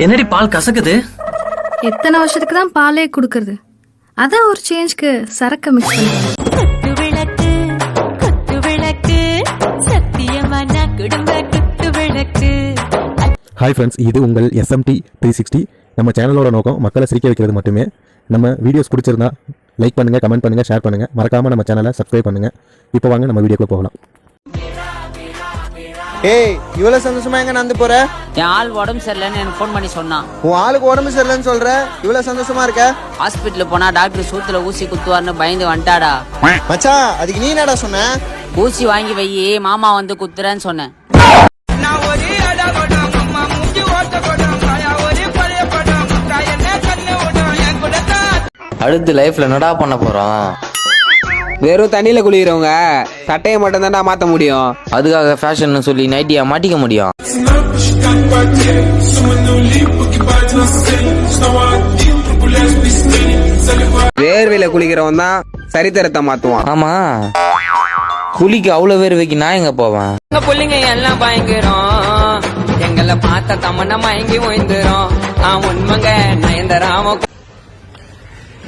என்னடி பால் கசக்குது? எத்தனை வருஷத்துக்கு தான் பாலே குடுக்கறது? அதான் ஒரு சேஞ்ச்க்கு சரக்கு மிக்ஸ் பண்ணுவேன். ஹாய் ஃப்ரெண்ட்ஸ், இது உங்கள் SMT 360. நம்ம சேனலோட நோக்கம் மக்களை சிரிக்க வைக்கிறது மட்டுமே. நம்ம வீடியோஸ் பிடிச்சிருந்தா லைக் பண்ணுங்கள், கமெண்ட் பண்ணுங்கள், ஷேர் பண்ணுங்கள். மறக்காமல் நம்ம சேனலை சப்ஸ்கிரைப் பண்ணுங்கள். இப்போ வாங்க நம்ம வீடியோக்குள்ள போகலாம். ஏய், இவ்வளவு சந்தோஷமா எங்க நடந்து போற? என் ஆள் உடம்பு சரியில்லைன்னு எனக்கு ஃபோன் பண்ணி சொன்னான். உன் ஆளுக்கு உடம்பு சரியில்லைன்னு சொல்ற, இவ்வளவு சந்தோஷமா இருக்க? ஹாஸ்பிட்டல் போனா டாக்டர் சூத்துல ஊசி குத்துவார்னு பயந்து வந்துட்டாடா. மச்சான், அதுக்கு நீ என்னடா சொன்ன? ஊசி வாங்கி வை, மாமா வந்து குத்துறேன்னு சொன்னேன். அடுத்து லைஃப்ல என்னடா பண்ண போறோம்? வெறும் தண்ணியில குளிக்கிறவங்க சட்டையை மட்டும் தான்டா மாத்த முடியும். அதுக்காக ஃபேஷன் சொல்லி நைட்டியா மாட்டிக்க முடியும்? வேர்வையில குளிக்கிறவன் தான் சரித்திரத்தை மாத்துவான். ஆமா, குளிக்கு அவ்வளவு வேர்வைக்கு நான் எங்க போவேன்? எங்க பிள்ளைங்க எல்லாம் பயங்கரம், எங்களை பார்த்த தமன்னா மயங்கி ஓய்ந்துரும். உண்மைங்க நயந்தராம.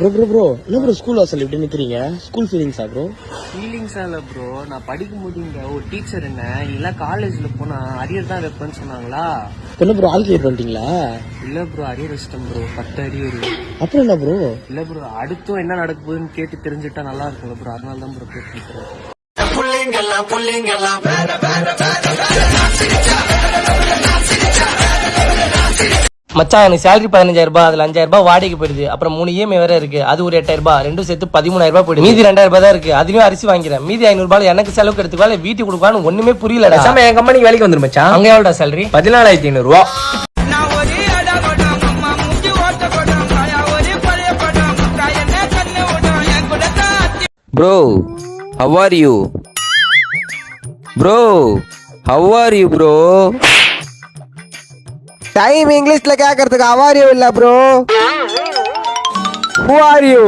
ப்ரோ என்ன ப்ரோ ஸ்கூல் வாசல் இப்படி நிக்கிறீங்க? School ஃபீலிங்ஸா bro? ஃபீலிங்ஸா இல்ல ப்ரோ, நான் படிக்கும் போது இங்க ஒரு டீச்சர் என்ன இல்ல காலேஜ்ல போனா அரியர் தான் வைப்பேன்னு சொன்னாங்களா. என்ன ப்ரோ, ஆல் கிளியர் பண்ணிட்டீங்களா? இல்ல ப்ரோ, அரியர் வச்சிட்டேன் ப்ரோ, 10 அரியர். அப்புறம் என்ன ப்ரோ? இல்ல ப்ரோ, அடுத்தும் என்ன நடக்க போகுதுன்னு கேட்டு தெரிஞ்சுட்டா நல்லா இருக்கும்ல ப்ரோ, அதனால தான் ப்ரோ கேட்டு. மச்சான், எனக்கு சேலரி 15,000 ரூபாய், அதுல 5,000 ரூபாய் வாடகைக்கு போயிடுது. அப்புறம் 3 EMI வேற இருக்கு, அது ஒரு 8,000 ரூபாய், ரெண்டும் சேர்த்து 13,000 ரூபாய் போயிடுது. மீதி 2,000 ரூபாய் தான் இருக்கு. அதுவே அரிசி வாங்கிறேன். மீதி 500 ரூபாய் எனக்கு செலவுக்கு எடுத்துக்கா வீட்டுக்கு கொடுக்கலான்னு ஒண்ணுமே புரியல. என் கம்பெனிக்கு வேலைக்கு வந்துரு மச்சான். அங்க எவ்வளோ சேலரி? 14,500 ரூபா. Bro, how are you? Bro, how are you bro? Time இங்கிலீஷ்ல கேக்குறதுக்கு how are you இல்ல ப்ரோ, who are you?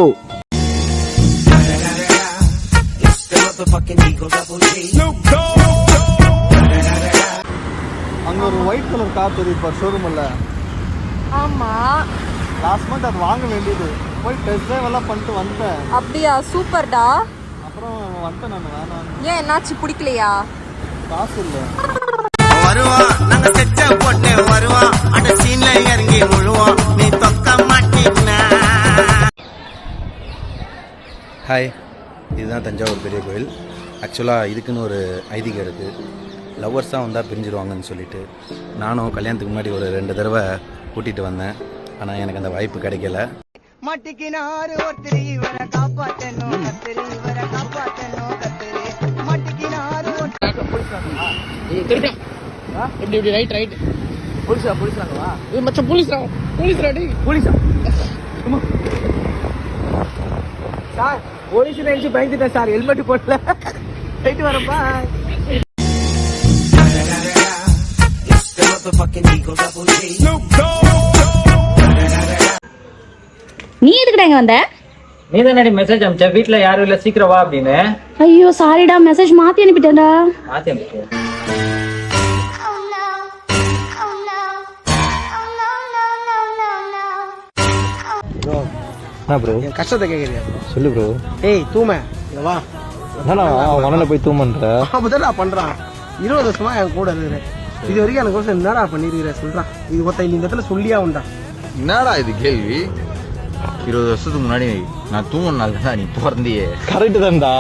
அங்க ஒரு ஒயிட் கலர் கார் தெரியுது ஷோரூம்ல. ஆமா, லாஸ்ட் மந்த் அது வாங்க வேண்டியது, போய் டெஸ்ட் டிரைவ் எல்லாம் பண்ணிட்டு வந்தேன். அப்படியா? சூப்பர்டா. அப்புறம் வந்துட்டேன் நான். வேணாம், ஏன் என்னாச்சு, பிடிக்கலையா? காசு இல்லை. வருவான் நாங்க செட்ட போட்டு வருவான், அந்த சீன்ல இறங்கி முழுவான், நீ தொக்க மாட்டீங்கன்னா. ஹாய், இதுதான் தஞ்சாவூர் பெரிய கோயில். ஆக்சுவலாக இதுக்குன்னு ஒரு ஐதீகம் இருக்குது. லவ்வர்ஸாக வந்தால் பிரிஞ்சிருவாங்கன்னு சொல்லிட்டு நானும் கல்யாணத்துக்கு முன்னாடி ஒரு 2 தடவை கூட்டிகிட்டு வந்தேன். ஆனால் எனக்கு அந்த வாய்ப்பு கிடைக்கல. மாட்டிக்கினாரு ஒருத்தர் இவரை காப்பாற்றணும், கத்திரி இவரை காப்பாற்றணும், கத்திரி மாட்டிக்கினாரு. எப்படி ரைட் போலீஸ்ராங்களா? மச்சான், போலீஸ்ரா டேய், போலீஸா? சார், போலீஸ் நினைச்சு பயந்துட்டேன் சார், ஹெல்மெட் போடல. போயிட்டு வரப்பா. நீ எதுக்குடா இங்க வந்த? நீ தானடி மெசேஜ் அனுப்பிச்ச, வீட்டுல யாரும் இல்ல, சீக்கிரம் வா அப்படின்னு. ஐயோ சாரிடா, மெசேஜ் மாத்தி அனுப்பிட்டேன்டா. மாத்தி அனுப்பிச்சு. ப்ரோ, என் கஷ்டத்தை கேக்குறியா? சொல்லு ப்ரோ. ஏய் தூமை, இங்க வா. மணல போய் தூமன்ற அப்பதான் நான் பண்றான். 20 வருஷமா என் கூட இருக்கிறேன். இது வரைக்கும் எனக்கு ஒரு என்னடா பண்ணிருக்கிற சொல்றான். இது ஒருத்த இந்த இடத்துல சொல்லியா உண்டா? என்னடா இது கேள்வி? 20 வருஷத்துக்கு முன்னாடி நான் தூங்கின நாள் தான் நீ பிறந்தியே. கரெக்டு தான்டா.